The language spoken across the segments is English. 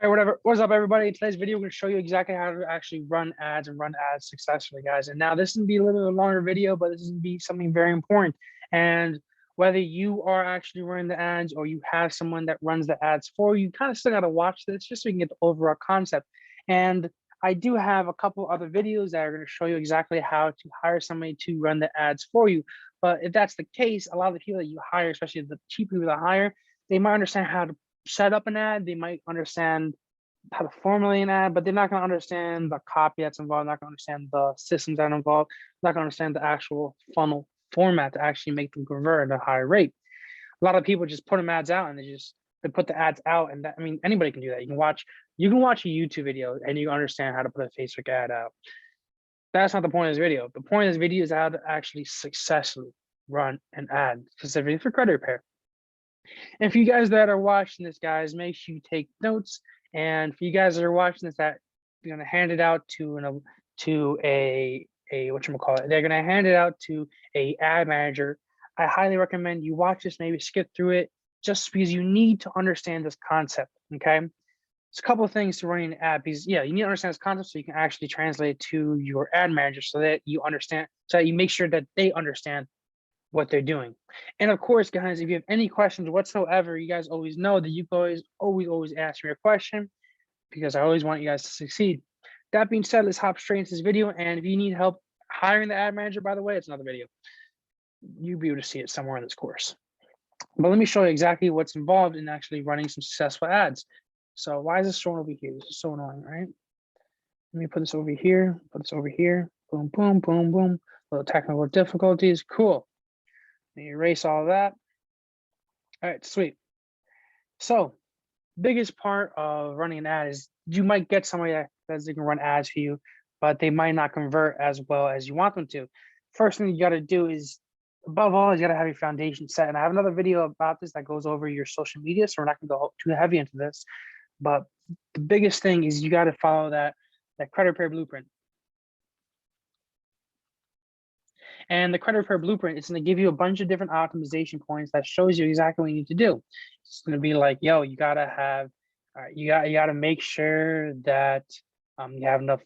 Hey, whatever. What's up, everybody? Today's video, we're going to show you exactly how to actually run ads and run ads successfully, guys. And now this is going to be a little bit longer video, but this is going to be something very important. And whether you are actually running the ads or you have someone that runs the ads for you, kind of still got to watch this just so you can get the overall concept. And I do have a couple other videos that are going to show you exactly how to hire somebody to run the ads for you. But if that's the case, a lot of the people that you hire, especially the cheap people that hire, they might understand how to set up an ad. They might understand how to formulate an ad, but they're not going to understand the copy that's involved, not going to understand the systems that are involved, not going to understand the actual funnel format to actually make them convert at a higher rate. A lot of people just put them ads out and they put the ads out, and that, I mean, anybody can do that. You can watch a YouTube video and you understand how to put a Facebook ad out. That's not the point of this video. The point of this video is how to actually successfully run an ad specifically for credit repair. And for you guys that are watching this, guys, make sure you take notes. And for you guys that are watching this, that you're gonna hand it out to a whatchamacallit, they're gonna hand it out to a ad manager. I highly recommend you watch this, maybe skip through it, just because you need to understand this concept. Okay, there's a couple of things to running an ad, because yeah, you need to understand this concept so you can actually translate it to your ad manager, so that you understand, so that you make sure that they understand what they're doing. And of course, guys, if you have any questions whatsoever, you guys always know that you guys always ask me a question, because I always want you guys to succeed. That being said, let's hop straight into this video. And if you need help hiring the ad manager, by the way, it's another video. You'll be able to see it somewhere in this course. But let me show you exactly what's involved in actually running some successful ads. So why is this showing over here? This is so annoying, right? Let me put this over here, put this over here. Boom, boom, boom, boom. Little technical difficulties. Cool. Erase all of that. All right, sweet. So biggest part of running an ad is you might get somebody that says they can run ads for you, but they might not convert as well as you want them to. First thing you got to do is, above all, you got to have your foundation set. And I have another video about this that goes over your social media, so we're not going to go too heavy into this. But the biggest thing is you got to follow that credit repair blueprint. And the credit repair blueprint is going to give you a bunch of different optimization points that shows you exactly what you need to do. It's going to be like, yo, you got to have, you got to make sure that you have enough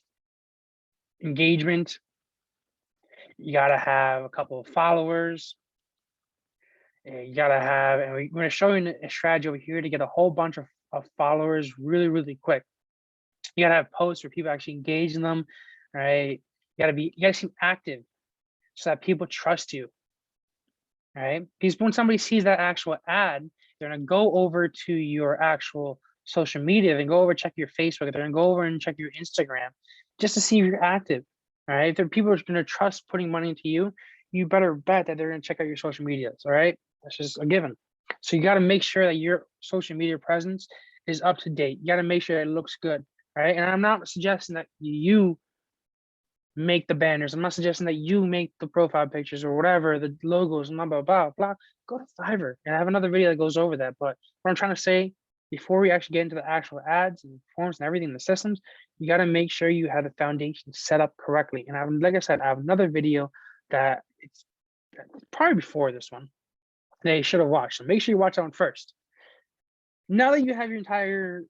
engagement. You got to have a couple of followers. You got to have, and we're going to show you a strategy over here to get a whole bunch of followers really, really quick. You got to have posts where people actually engage in them, right? You got to seem active, so that people trust you, right? Because when somebody sees that actual ad, they're gonna go over to your actual social media, then go over check your Facebook, they're gonna go over and check your Instagram, just to see if you're active, right? If people are gonna trust putting money into you, you better bet that they're gonna check out your social medias, all right? That's just a given. So you gotta make sure that your social media presence is up to date. You gotta make sure it looks good, right? And I'm not suggesting that you make the banners. I'm not suggesting that you make the profile pictures or whatever, the logos, blah, blah, blah, blah. Go to Fiverr. And I have another video that goes over that. But what I'm trying to say, before we actually get into the actual ads and forms and everything in the systems, you got to make sure you have the foundation set up correctly. And like I said, I have another video that it's probably before this one that you should have watched. So make sure you watch that one first. Now that you have your entire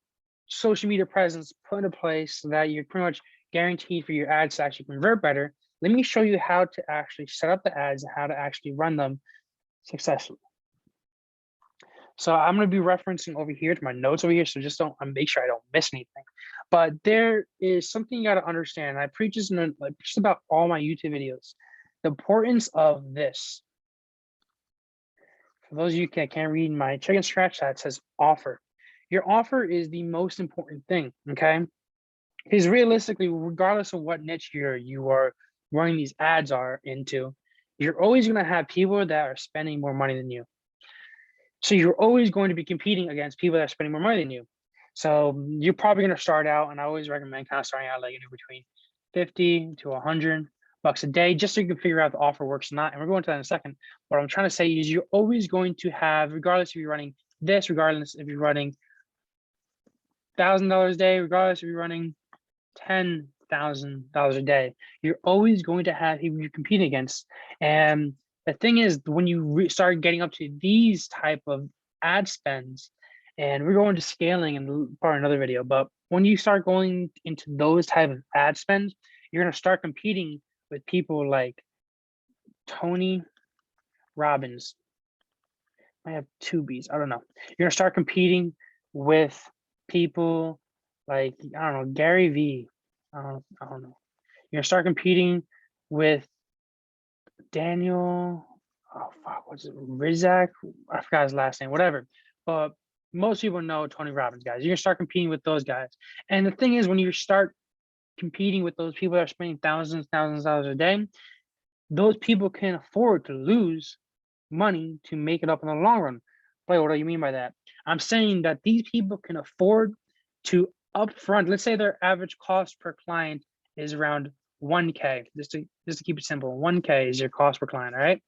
social media presence put into place so that you're pretty much guaranteed for your ads to actually convert better, let me show you how to actually set up the ads and how to actually run them successfully. So I'm going to be referencing over here to my notes over here, so just don't make sure I don't miss anything. But there is something you got to understand. I preach this in just about all my YouTube videos. The importance of this. For those of you that can't read my chicken scratch, that says offer. Your offer is the most important thing, okay? Because realistically, regardless of what niche you are running these ads are into, you're always going to have people that are spending more money than you. So you're always going to be competing against people that are spending more money than you. So you're probably going to start out, and I always recommend kind of starting out like between 50 to 100 bucks a day, just so you can figure out if the offer works or not. And we're going to that in a second. What I'm trying to say is you're always going to have, regardless if you're running this, regardless if you're running $1,000 a day, regardless if you're running $10,000 a day, you're always going to have people you compete against. And the thing is, when you start getting up to these type of ad spends, And we're going to scaling in part another video. But when you start going into those type of ad spends, you're going to start competing with people like Tony Robbins. I have two B's. I don't know. You're going to start competing with people like, I don't know, Gary V. I don't know. You're going to start competing with Daniel. Oh, fuck. What's it? Rizak? I forgot his last name, whatever. But most people know Tony Robbins, guys. You're going to start competing with those guys. And the thing is, when you start competing with those people that are spending thousands of dollars a day, those people can afford to lose money to make it up in the long run. Wait, what do you mean by that? I'm saying that these people can afford to upfront, let's say their average cost per client is around 1K, just to keep it simple. 1K is your cost per client, all right?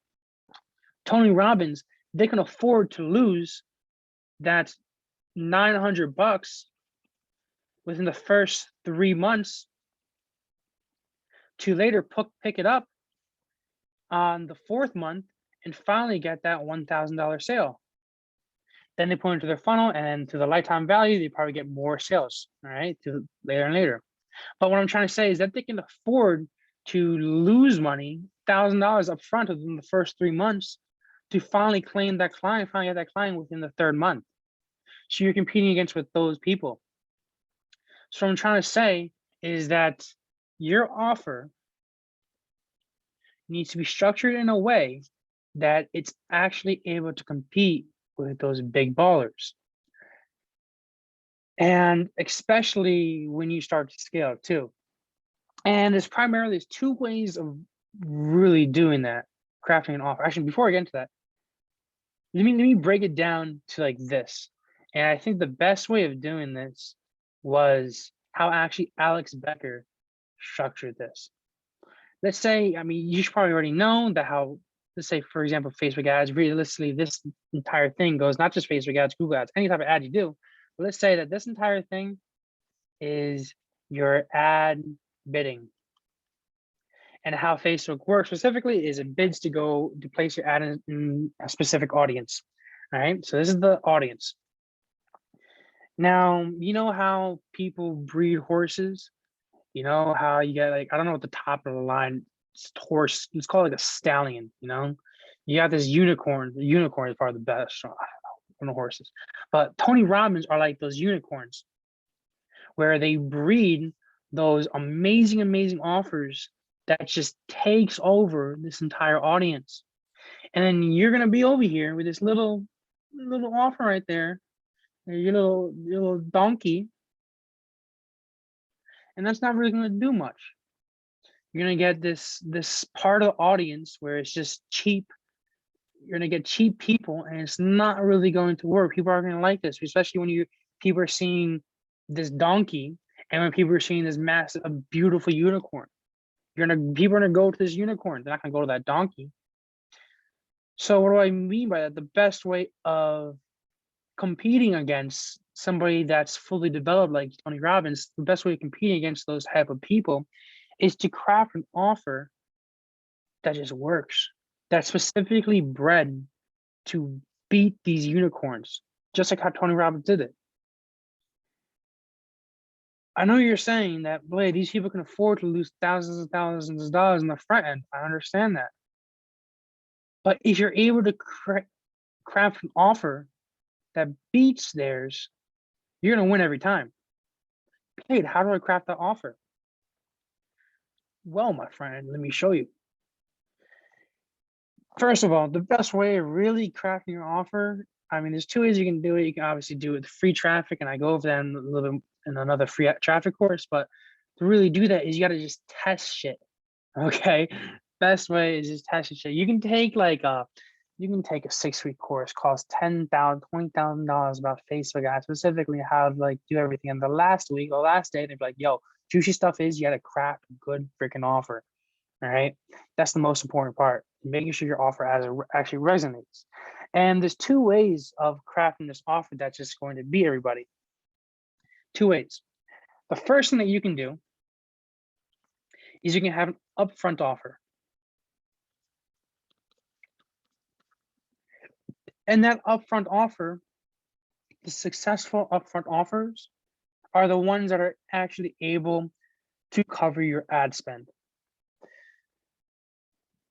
Tony Robbins, they can afford to lose that $900 within the first 3 months to later pick it up on the 4th month and finally get that $1,000 sale. Then they put it into their funnel, and to the lifetime value, they probably get more sales, all right, to later and later. But what I'm trying to say is that they can afford to lose money, $1,000 up front within the first 3 months to finally claim that client, finally get that client within the 3rd month. So you're competing against with those people. So what I'm trying to say is that your offer needs to be structured in a way that it's actually able to compete with those big ballers. And especially when you start to scale too. And there's primarily 2 ways of really doing that, crafting an offer. Actually, before I get into that, let me break it down to like this. And I think the best way of doing this was how actually Alex Becker structured this. Let's say, I mean, you should probably already know that how, let's say, for example, Facebook ads, realistically, this entire thing goes not just Facebook ads, Google ads, any type of ad you do. But let's say that this entire thing is your ad bidding. And how Facebook works specifically is it bids to go to place your ad in a specific audience. All right, so this is the audience. Now, you know how people breed horses? You know how you get like, I don't know what the top of the line horse, it's called like a stallion, you know? You got this unicorn. The unicorn is probably the best. So I don't know horses. But Tony Robbins are like those unicorns where they breed those amazing offers that just takes over this entire audience. And then you're gonna be over here with this little offer right there, your little donkey, and that's not really gonna do much. You're gonna get this part of the audience where it's just cheap. You're gonna get cheap people, and it's not really going to work. People aren't gonna like this, especially when people are seeing this donkey, and when people are seeing this massive, a beautiful unicorn. People are gonna go to this unicorn. They're not gonna go to that donkey. So what do I mean by that? The best way of competing against somebody that's fully developed like Tony Robbins, the best way of competing against those type of people is to craft an offer that just works, that's specifically bred to beat these unicorns, just like how Tony Robbins did it. I know you're saying that, Blade, these people can afford to lose thousands and thousands of dollars in the front end. I understand that. But if you're able to craft an offer that beats theirs, you're going to win every time. Blade, how do I craft that offer? Well, my friend, let me show you. First of all, the best way of really crafting your offer, I mean, there's 2 ways you can do it. You can obviously do it with free traffic, and I go over that in a little bit in another free traffic course. But to really do that is you got to just test shit. Okay, best way is just test shit. You can take like a 6-week course, costs $10,000, $20,000 about Facebook ads, specifically how to like do everything. And the last week or last day, they'd be like, "Yo, juicy stuff is you got to craft a good freaking offer." All right, that's the most important part, making sure your offer actually resonates. And there's 2 ways of crafting this offer that's just going to beat everybody. 2 ways. The first thing that you can do is you can have an upfront offer. And that upfront offer the successful upfront offers are the ones that are actually able to cover your ad spend.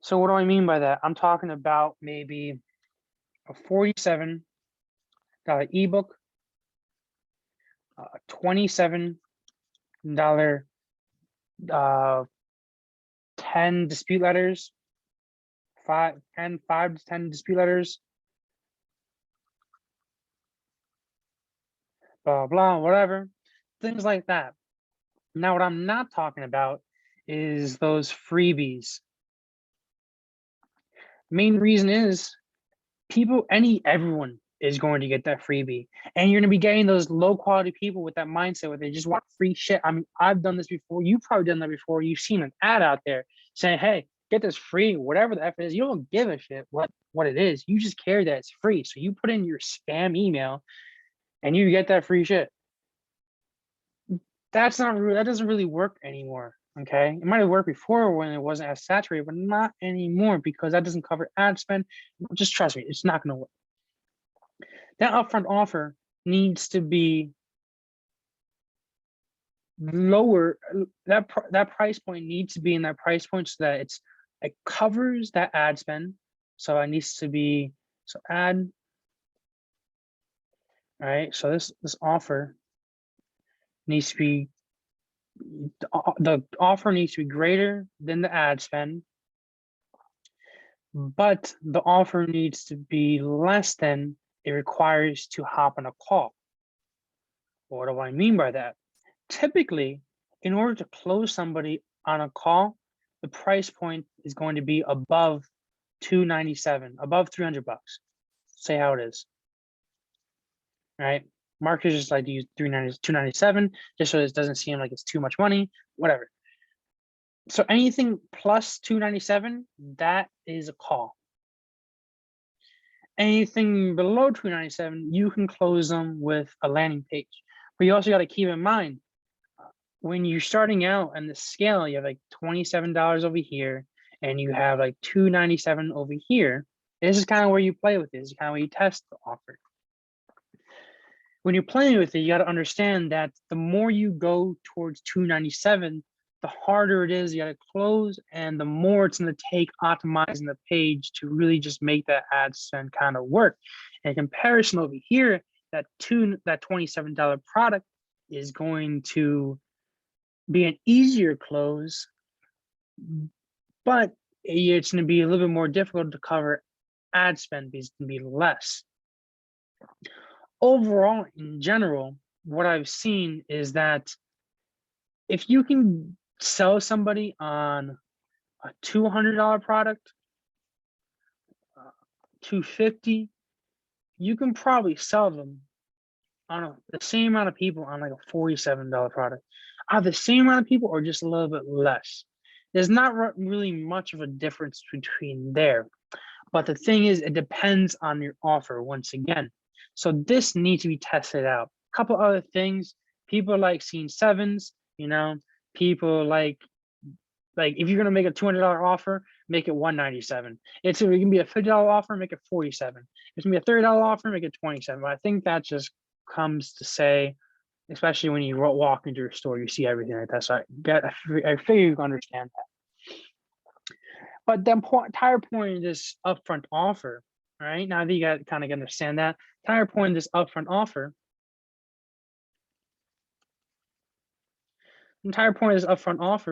So what do I mean by that? I'm talking about maybe a $47 ebook, $27 10 dispute letters, 5 to 10 dispute letters, blah, blah, whatever, things like that. Now, what I'm not talking about is those freebies. Main reason is everyone is going to get that freebie, and you're going to be getting those low quality people with that mindset where they just want free shit. I mean, I've done this before. You've probably done that before. You've seen an ad out there saying, hey, get this free, whatever the F it is. You don't give a shit what it is. You just care that it's free. So you put in your spam email and you get that free shit. That's not real. That doesn't really work anymore. Okay, it might have worked before when it wasn't as saturated, but not anymore, because that doesn't cover ad spend. Just trust me, it's not going to work. That upfront offer needs to be lower. That price point needs to be in that price point so that it covers that ad spend. So it needs to be ad. All right, so this offer needs to be, the offer needs to be greater than the ad spend, but the offer needs to be less than it requires to hop on a call. What do I mean by that? Typically, in order to close somebody on a call, the price point is going to be above $297, above $300. Say how it is. All right. Marketers just like to use $297 just so it doesn't seem like it's too much money, whatever. So anything plus $297, that is a call. Anything below $297, you can close them with a landing page. But you also got to keep in mind, when you're starting out on the scale, you have like $27 over here, and you have like $297 over here. This is kind of where you play with it. This is kind of where you test the offer. When you're playing with it, you got to understand that the more you go towards $297, the harder it is you got to close, and the more it's going to take optimizing the page to really just make that ad spend kind of work. In comparison over here, that $27 product is going to be an easier close, but it's going to be a little bit more difficult to cover ad spend because it's going to be less. Overall, in general, what I've seen is that if you can sell somebody on a $200 product, $250, you can probably sell them on the same amount of people on like a $47 product. The same amount of people or just a little bit less. There's not really much of a difference between there. But the thing is, it depends on your offer once again. So this needs to be tested out. A couple other things, people like seeing sevens, people like if you're gonna make a $200 offer, make it $197. It can be a $50 offer, make it $47. It's gonna be a $30 offer, make it $27. But I think that just comes to say, especially when you walk into your store, you see everything like that. So I figure you can understand that. But the entire point of this upfront offer, right? Now that you got kind of understand that, entire point of this upfront offer,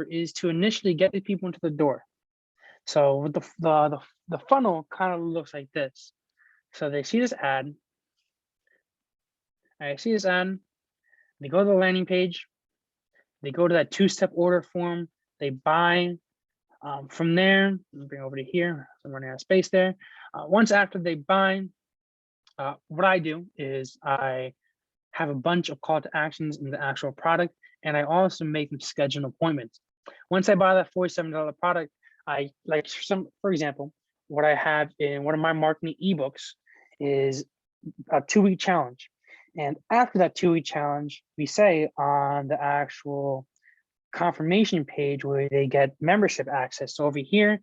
is to initially get the people into the door. So the funnel kind of looks like this. So they see this ad. They go to the landing page. They go to that two-step order form. They buy. From there, bring over to here. So I'm running out of space there. Once after they buy, what I do is I have a bunch of call to actions in the actual product, and I also make them schedule appointments. Once I buy that $47 product, I for example, what I have in one of my marketing ebooks is a 2-week challenge. And after that 2-week challenge, we say on the actual confirmation page where they get membership access. So over here,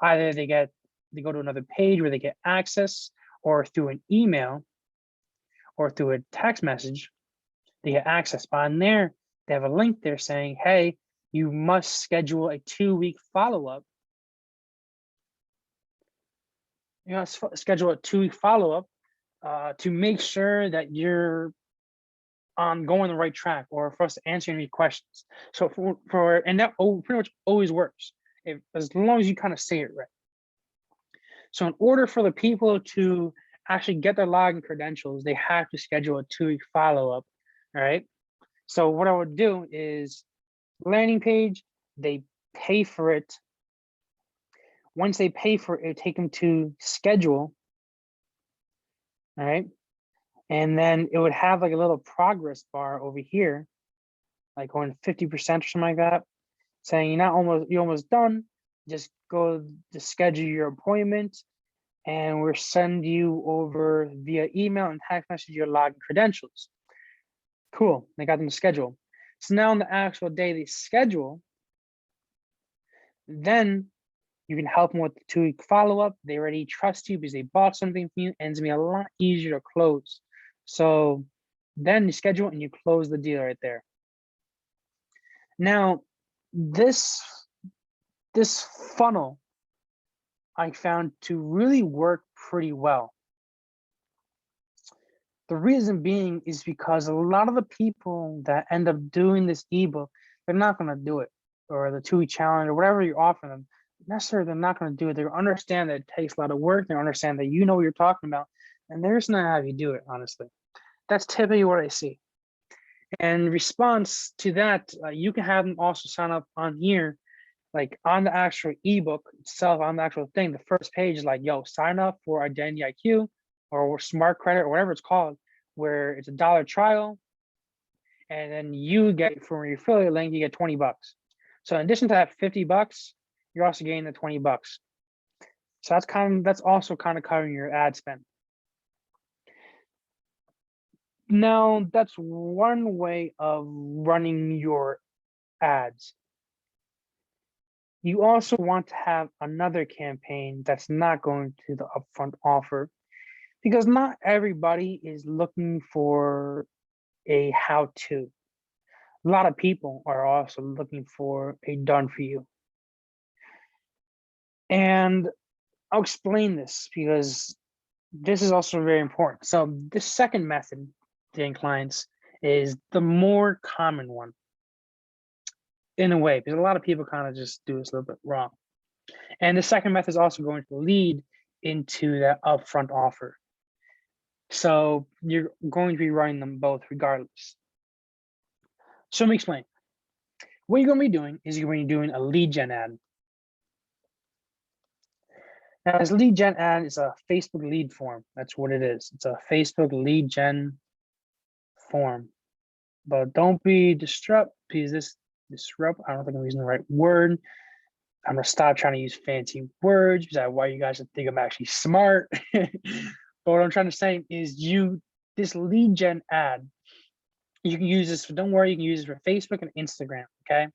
either they go to another page where they get access, or through an email, or through a text message, they get access. But on there, they have a link there saying, hey, you must schedule a 2-week follow-up. You must schedule a 2-week follow-up to make sure that you're going the right track, or for us to answer any questions. So and that pretty much always works as long as you kind of say it right. So in order for the people to actually get their login credentials, they have to schedule a 2-week follow-up. All right. So what I would do is landing page, they pay for it. Once they pay for it, take them to schedule. All right. And then it would have like a little progress bar over here, like going 50% or something like that, saying you're almost done. Just go to schedule your appointment, and we'll send you over via email and text message your login credentials. Cool, they got them scheduled. So now on the actual day they schedule, then you can help them with the 2-week follow-up. They already trust you because they bought something from you, and it's gonna be a lot easier to close. So then you schedule and you close the deal right there. Now, this funnel I found to really work pretty well. The reason being is because a lot of the people that end up doing this ebook, they're not going to do it, or the 2-week challenge, or whatever you're offering them. Necessarily, they're not going to do it. They understand that it takes a lot of work. They understand that you know what you're talking about, and they're just not have you do it. Honestly, that's typically what I see. And in response to that, you can have them also sign up on here, like on the actual ebook itself, on the actual thing. The first page is like, yo, sign up for Identity IQ or Smart Credit or whatever it's called, where it's a $1 trial, and then you get, from your affiliate link, you get $20. So in addition to that $50, you're also getting the $20. So that's also kind of covering your ad spend. Now, that's one way of running your ads. You also want to have another campaign that's not going to the upfront offer, because not everybody is looking for a how-to. A lot of people are also looking for a done for you. And I'll explain this because this is also very important. So the second method to getting clients is the more common one, in a way, because a lot of people kind of just do this a little bit wrong. And the second method is also going to lead into that upfront offer. So you're going to be running them both regardless. So let me explain. What you're going to be doing is you're going to be doing a lead gen ad. Now, this lead gen ad is a Facebook lead form. That's what it is. It's a Facebook lead gen form. But don't be disrupt, because disrupt, I don't think I'm using the right word. I'm gonna stop trying to use fancy words because I want you guys to think I'm actually smart. But what I'm trying to say is this lead gen ad, you can use this, don't worry, you can use this for Facebook and Instagram, okay?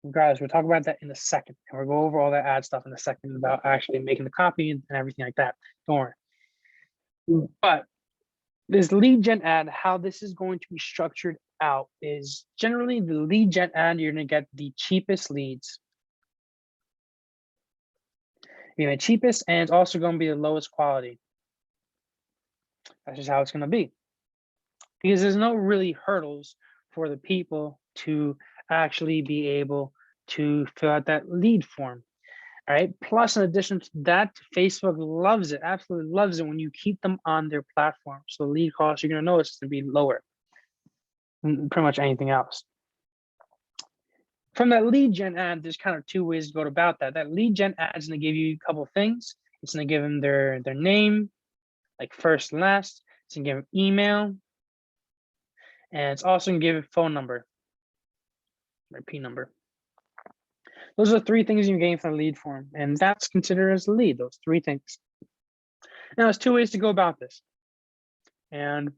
Regardless, we'll talk about that in a second. And we'll go over all that ad stuff in a second about actually making the copy and everything like that. Don't worry. But this lead gen ad, how this is going to be structured out is generally the lead gen ad, you're gonna get the cheapest leads. You're the cheapest, and it's also going to be the lowest quality. That's just how it's going to be. Because there's no really hurdles for the people to actually be able to fill out that lead form. All right. Plus, in addition to that, Facebook loves it, absolutely loves it when you keep them on their platform. So the lead cost, you're going to notice, is going to be lower than pretty much anything else. From that lead gen ad, there's kind of two ways to go about that. That lead gen ad is going to give you a couple of things. It's going to give them their name, like first and last. It's going to give them email. And it's also going to give a phone number, or P number. Those are 3 things you're getting from the lead form. And that's considered as a lead, those 3 things. Now, there's 2 ways to go about this. And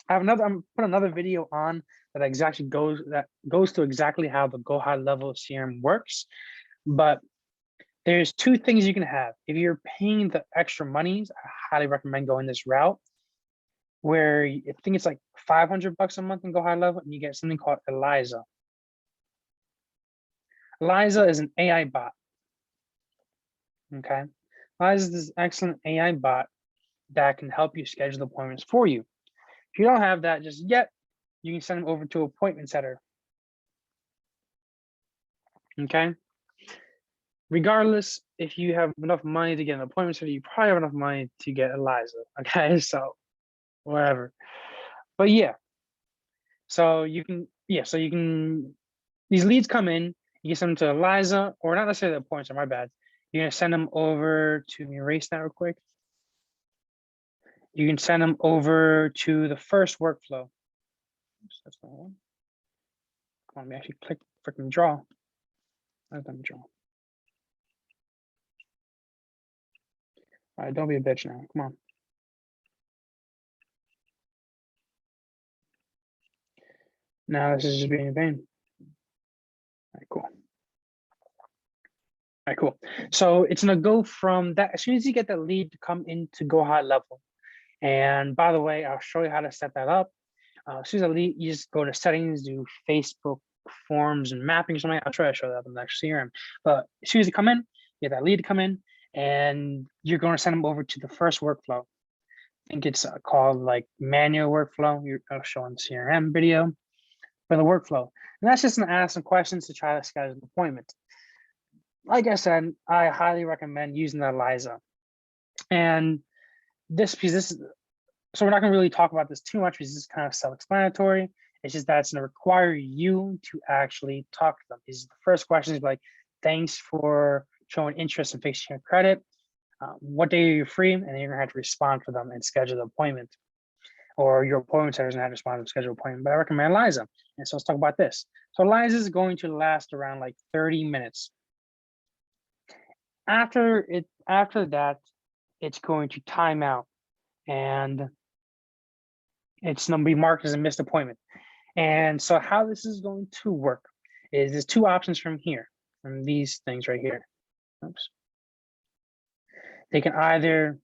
I'm put another video on that goes to exactly how the Go High Level CRM works. But there's 2 things you can have. If you're paying the extra monies, I highly recommend going this route. where I think it's like $500 a month in Go High Level, and you get something called Eliza. Eliza is an AI bot. Okay, Eliza is this excellent AI bot that can help you schedule appointments for you. If you don't have that just yet, you can send them over to Appointment Setter. Okay. Regardless, if you have enough money to get an appointment setter, you probably have enough money to get Eliza. Okay, so whatever. But yeah, so you can, these leads come in, you can send them to Eliza, or not necessarily the appointment, my bad. You're gonna send them over to, let me erase that real quick. You can send them over to the first workflow. Oops, that's not one. Come on, let me actually click freaking draw. Let them draw. All right, don't be a bitch now. Come on. Now this is just being a pain. All right, cool. All right, cool. So it's gonna go from that, as soon as you get that lead to come into Go High Level. And by the way, I'll show you how to set that up. As soon as the lead, you just go to settings, do Facebook forms and mapping or something. I'll try to show that on the next CRM. But as soon as you come in, you get that lead to come in, and you're going to send them over to the first workflow. I think it's called like manual workflow. I'll show on the CRM video for the workflow. And that's just going to ask some questions to try to schedule an appointment. Like I said, I highly recommend using the Eliza. And this piece, so we're not going to really talk about this too much because it's kind of self-explanatory. It's just that it's going to require you to actually talk to them. The first question is like, thanks for showing interest in fixing your credit. What day are you free? And then you're going to have to respond for them and schedule the appointment. Or your appointment center doesn't have to respond to schedule appointment. But I recommend Eliza. And so let's talk about this. So Eliza is going to last around like 30 minutes. After that, it's going to time out. And it's going to be marked as a missed appointment. And so how this is going to work is there's two options from here, from these things right here. Oops. They can they're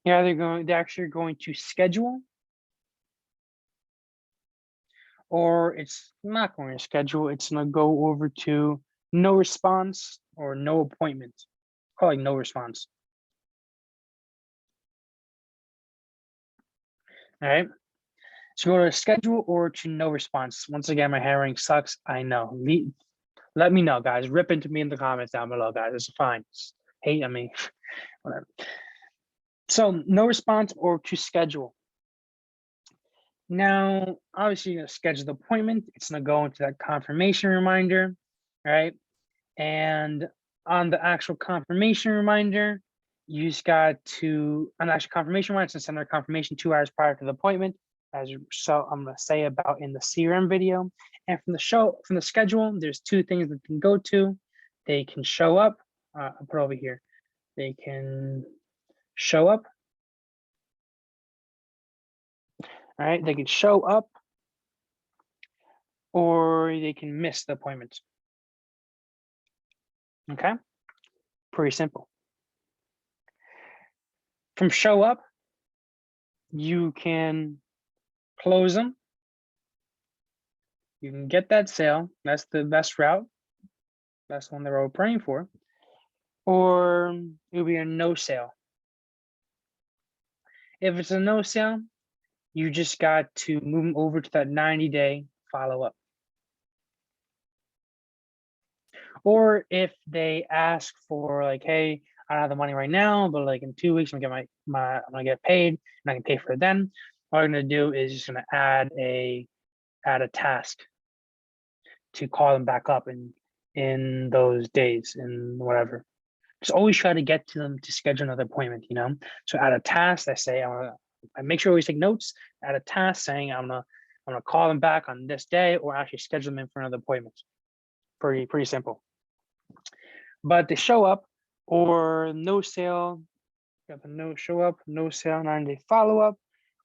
actually going to schedule, or it's not going to schedule. It's going to go over to no response or no appointment. Call it no response. All right. So go to schedule or to no response. Once again, my handwriting sucks. I know. Let me know, guys. Rip into me in the comments down below, guys. It's fine. Just hate on me, whatever. So no response or to schedule. Now, obviously, you're going to schedule the appointment. It's going to go into that confirmation reminder, right? And on the actual confirmation reminder, you just got to, on the actual confirmation reminder, send a confirmation 2 hours prior to the appointment, as so I'm going to say about in the CRM video. And from the schedule, there's two things that can go to. They can show up. I'll put it over here. They can show up. All right, they can show up, or they can miss the appointment. Okay, pretty simple. From show up, you can close them. You can get that sale. That's the best route. That's the one they're all praying for. Or it'll be a no sale. If it's a no sale, you just got to move them over to that 90-day follow-up. Or if they ask for like, hey, I don't have the money right now, but like in 2 weeks, I'm gonna get paid and I can pay for it then. All I'm gonna do is just gonna add a task to call them back up in those days and whatever. Just always try to get to them to schedule another appointment, you know? So add a task, I make sure I always take notes, add a task saying I'm gonna call them back on this day or actually schedule them in for another appointment. Pretty simple. But they show up or no sale, got the no show up, no sale, 9-day follow-up,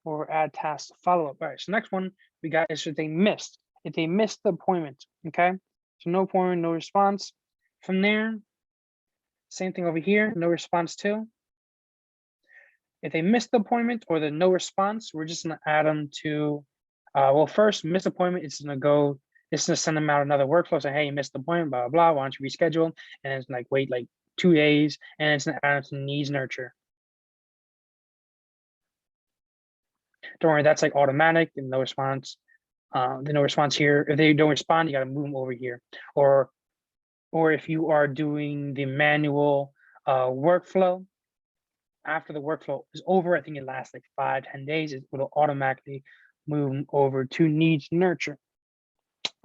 or add task to follow up. All right, so next one we got is if they missed the appointment, okay? So no appointment, no response. From there, same thing over here, no response too. If they missed the appointment or the no response, we're just gonna add them to, well, first, missed appointment, it's gonna send them out another workflow saying, hey, you missed the appointment, blah, blah, blah, why don't you reschedule? And it's like, wait like 2 days, and it's gonna add them to needs nurture. Don't worry, that's like automatic and no response. The no response here. If they don't respond, you got to move them over here. Or if you are doing the manual workflow, after the workflow is over, I think it lasts like 5-10 days, it will automatically move them over to needs nurture.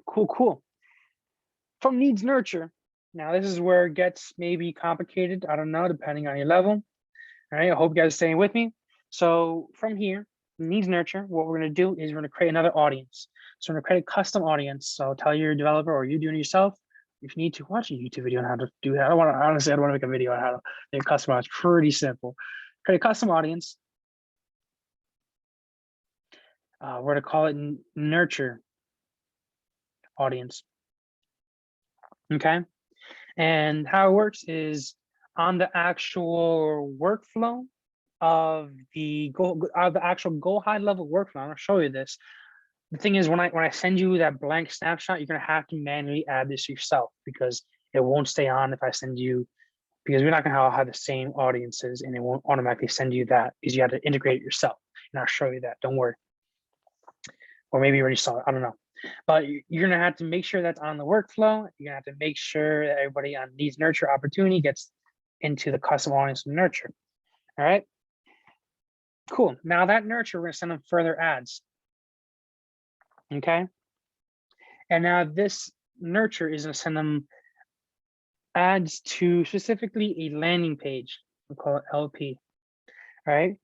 Cool. From needs nurture, now this is where it gets maybe complicated. I don't know, depending on your level. All right, I hope you guys are staying with me. So from here, needs nurture, what we're going to do is we're going to create another audience. So we're going to create a custom audience. So tell your developer or you doing it yourself, if you need to watch a YouTube video on how to do that. I don't want to make a video on how to make a custom audience. Pretty simple. Create a custom audience. We're going to call it nurture audience. Okay. And how it works is on the actual workflow of the actual go high level workflow. I'm gonna show you this. The thing is, when I send you that blank snapshot, you're gonna have to manually add this yourself because it won't stay on if I send you, because we're not gonna have the same audiences and it won't automatically send you that because you have to integrate it yourself. And I'll show you that, don't worry. Or maybe you already saw it, I don't know. But you're gonna have to make sure that's on the workflow. You're gonna have to make sure that everybody on needs nurture opportunity gets into the custom audience of nurture. All right. Cool. Now that nurture, we're gonna send them further ads. Okay. And now this nurture is gonna send them ads to specifically a landing page. We'll call it LP. All right.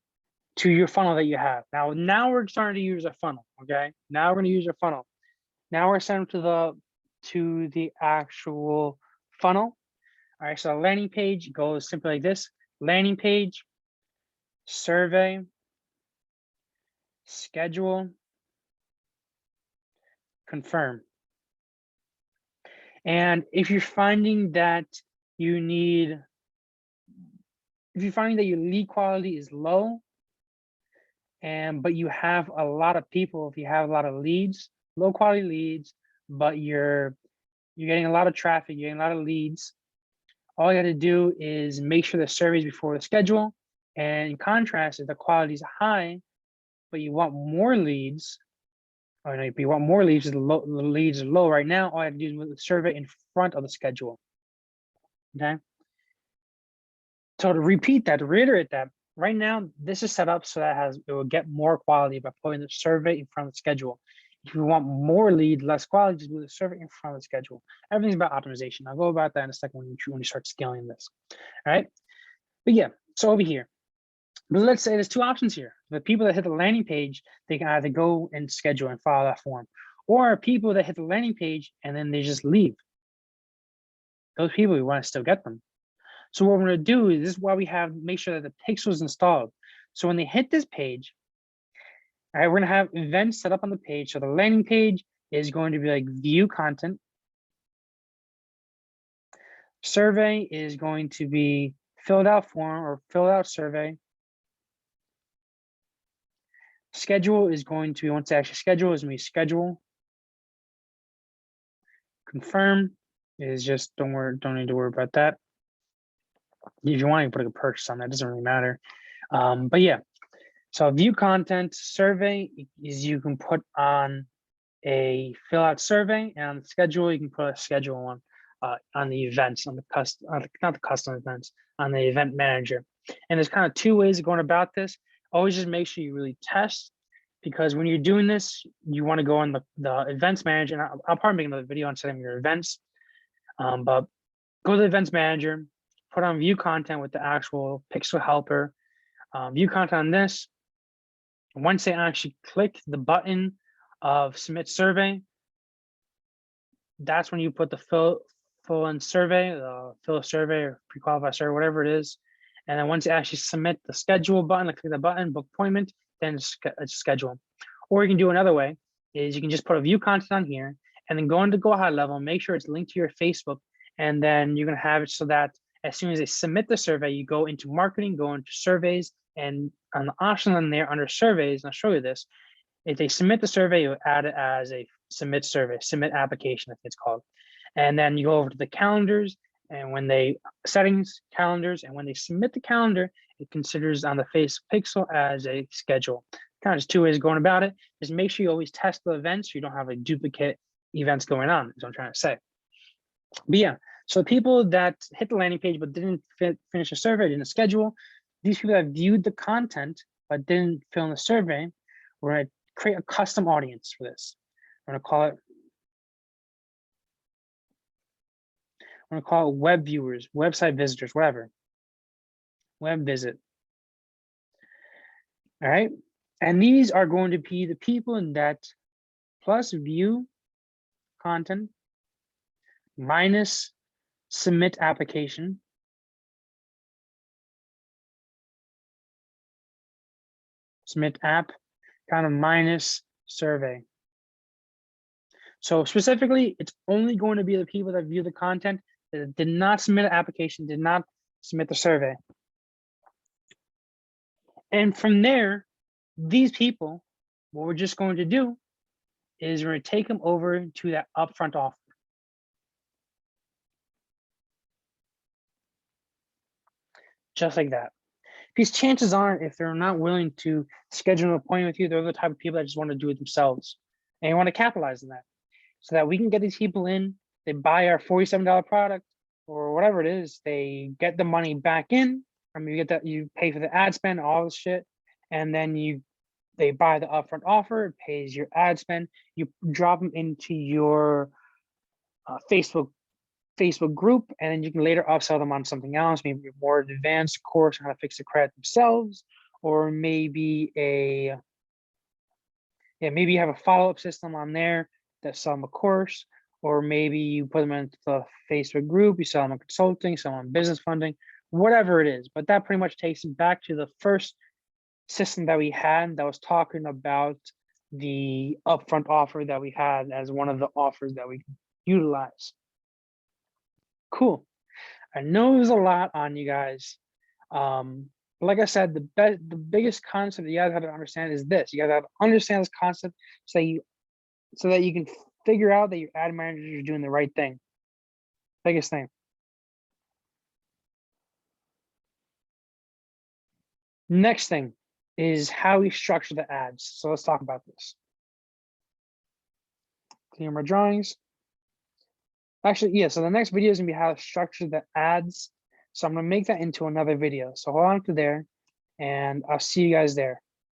To your funnel that you have. Now we're starting to use a funnel. Okay. Now we're gonna use a funnel. Now we're sending them to the actual funnel. All right. So the landing page goes simply like this: landing page, survey, schedule, confirm. And if you're finding that your lead quality is low, but you have a lot of people, if you have a lot of leads, low quality leads, but you're getting a lot of traffic, you're getting a lot of leads, all you have to do is make sure the survey is before the schedule. And in contrast, if the quality is high, but you want more leads, or no, if you want more leads, the leads are low right now, all you have to do is move the survey in front of the schedule. Okay. So to repeat that, to reiterate that, right now, this is set up so that it will get more quality by putting the survey in front of the schedule. If you want more lead, less quality, just move the survey in front of the schedule. Everything's about optimization. I'll go about that in a second when you start scaling this. All right. But yeah, so over here, but let's say there's two options here. The people that hit the landing page, they can either go and schedule and follow that form, or people that hit the landing page and then they just leave. Those people, we want to still get them. So what we're going to do is, this is why we make sure that the pixel is installed. So when they hit this page, all right, we're going to have events set up on the page. So the landing page is going to be like view content. Survey is going to be filled out form or filled out survey. Schedule is going to be, once they actually schedule, is going to be schedule. Confirm is just, don't need to worry about that. If you want, you put a purchase on that, doesn't really matter. But yeah, so view content. Survey is, you can put on a fill out survey, and on the schedule, you can put a schedule one on the events, on the not the custom events, on the event manager. And there's kind of two ways of going about this. Always just make sure you really test, because when you're doing this, you want to go on the events manager. And I'll probably make another video on setting your events, but go to the events manager, put on view content with the actual pixel helper, view content on this. Once they actually click the button of submit survey, that's when you put the fill in survey, fill a survey or pre-qualify survey, whatever it is. And then once you actually submit the schedule button, like click the button, book appointment, then it's schedule. Or you can do another way, is you can just put a view content on here and then go into go high level, make sure it's linked to your Facebook, and then you're gonna have it so that As soon as they submit the survey, you go into marketing, go into surveys, and on the option on there under surveys, and I'll show you this. If they submit the survey, you add it as a submit survey, submit application, I think it's called. And then you go over to the calendars, and when they settings, calendars, and when they submit the calendar, it considers on the face pixel as a schedule. Kind of just two ways of going about it. Just make sure you always test the events so you don't have like duplicate events going on, is what I'm trying to say. But yeah, so people that hit the landing page but didn't finish a survey, didn't schedule, these people that viewed the content but didn't fill in the survey, we're going to create a custom audience for this. I'm going to call it web viewers, website visitors, whatever. Web visit. All right. And these are going to be the people that plus view content minus submit application submit app kind of minus survey. So specifically, it's only going to be the people that view the content that did not submit an application, did not submit the survey. And from there, these people, what we're just going to do is we're going to take them over to that upfront offer. Just like that. Because chances are, if they're not willing to schedule an appointment with you, they're the type of people that just want to do it themselves. And you want to capitalize on that so that we can get these people in, they buy our $47 product or whatever it is, they get the money back in. I mean, you get that, you pay for the ad spend, all this shit, and then they buy the upfront offer, it pays your ad spend, you drop them into your Facebook group, and then you can later upsell them on something else, maybe a more advanced course on how to fix the credit themselves, or maybe maybe you have a follow-up system on there that sell them a course, or maybe you put them into the Facebook group, you sell them a consulting, sell them business funding, whatever it is. But that pretty much takes it back to the first system that we had that was talking about the upfront offer that we had as one of the offers that we utilize. Cool. I know there's a lot on you guys. Like I said, the biggest concept that you guys have to understand is this. You guys have to understand this concept so that you can figure out that your ad manager is doing the right thing. Biggest thing. Next thing is how we structure the ads. So let's talk about this. Clear my drawings. Actually, yeah, so the next video is gonna be how to structure the ads. So I'm gonna make that into another video. So hold on to there and I'll see you guys there.